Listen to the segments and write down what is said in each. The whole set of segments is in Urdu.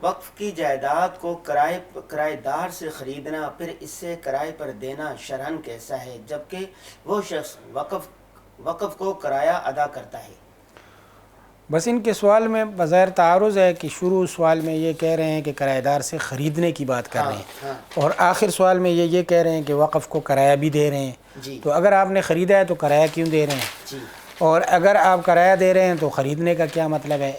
وقف کی جائیداد کو کرائے دار سے خریدنا پھر اس سے کرائے پر دینا شرعاً کیسا ہے، جبکہ وہ شخص وقف کو کرایہ ادا کرتا ہے؟ بس ان کے سوال میں بظاہر تعارض ہے کہ شروع سوال میں یہ کہہ رہے ہیں کہ کرایہ دار سے خریدنے کی بات کر رہے ہیں، اور آخر سوال میں یہ کہہ رہے ہیں کہ وقف کو کرایہ بھی دے رہے ہیں۔ تو اگر آپ نے خریدا ہے تو کرایہ کیوں دے رہے ہیں، اور اگر آپ کرایہ دے رہے ہیں تو خریدنے کا کیا مطلب ہے؟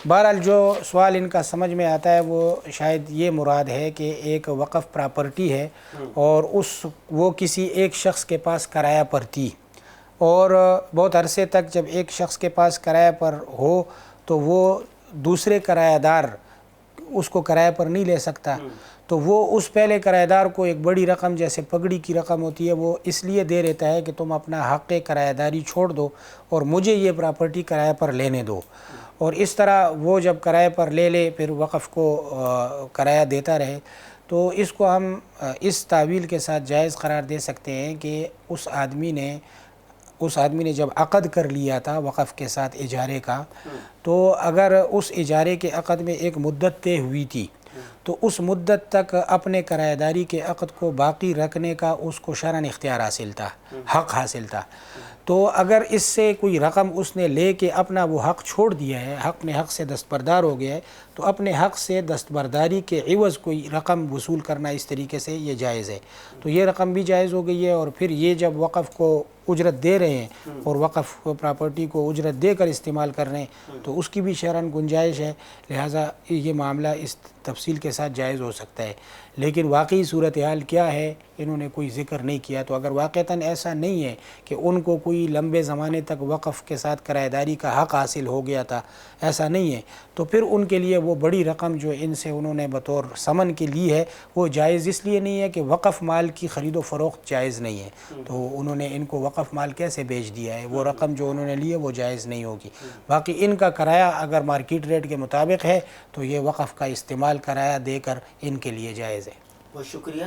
بہرحال جو سوال ان کا سمجھ میں آتا ہے وہ شاید یہ مراد ہے کہ ایک وقف پراپرٹی ہے اور وہ کسی ایک شخص کے پاس کرایہ پر تھی، اور بہت عرصے تک جب ایک شخص کے پاس کرایہ پر ہو تو وہ دوسرے کرایہ دار اس کو کرایہ پر نہیں لے سکتا، تو وہ اس پہلے کرایہ دار کو ایک بڑی رقم جیسے پگڑی کی رقم ہوتی ہے وہ اس لیے دے دیتا ہے کہ تم اپنا حق کرایہ داری چھوڑ دو اور مجھے یہ پراپرٹی کرایہ پر لینے دو، اور اس طرح وہ جب کرایہ پر لے لے پھر وقف کو کرایہ دیتا رہے۔ تو اس کو ہم اس تعویل کے ساتھ جائز قرار دے سکتے ہیں کہ اس آدمی نے جب عقد کر لیا تھا وقف کے ساتھ اجارے کا، تو اگر اس اجارے کے عقد میں ایک مدت طے ہوئی تھی تو اس مدت تک اپنے کرایہ داری کے عقد کو باقی رکھنے کا اس کو شرعاً اختیار حاصل تھا، حق حاصل تھا۔ تو اگر اس سے کوئی رقم اس نے لے کے اپنا وہ حق چھوڑ دیا ہے، اپنے حق سے دستبردار ہو گیا ہے، تو اپنے حق سے دستبرداری کے عوض کوئی رقم وصول کرنا اس طریقے سے یہ جائز ہے، تو یہ رقم بھی جائز ہو گئی ہے۔ اور پھر یہ جب وقف کو اجرت دے رہے ہیں اور وقف پراپرٹی کو اجرت دے کر استعمال کر رہے ہیں تو اس کی بھی شرعاً گنجائش ہے، لہٰذا یہ معاملہ اس تفصیل کے ساتھ جائز ہو سکتا ہے۔ لیکن واقعی صورتحال کیا ہے انہوں نے کوئی ذکر نہیں کیا، تو اگر واقعتاً ایسا نہیں ہے کہ ان کو کوئی لمبے زمانے تک وقف کے ساتھ کرایہ داری کا حق حاصل ہو گیا تھا، ایسا نہیں ہے، تو پھر ان کے لیے وہ بڑی رقم جو ان سے انہوں نے بطور ثمن کے لی ہے وہ جائز اس لیے نہیں ہے کہ وقف مال کی خرید و فروخت جائز نہیں ہے، تو انہوں نے ان کو وقف مال کیسے بیچ دیا ہے، وہ رقم جو انہوں نے لی ہے وہ جائز نہیں ہوگی۔ باقی ان کا کرایہ اگر مارکیٹ ریٹ کے مطابق ہے تو یہ وقف کا استعمال کرایہ دے کر ان کے لیے جائز ہے۔ بہت شکریہ۔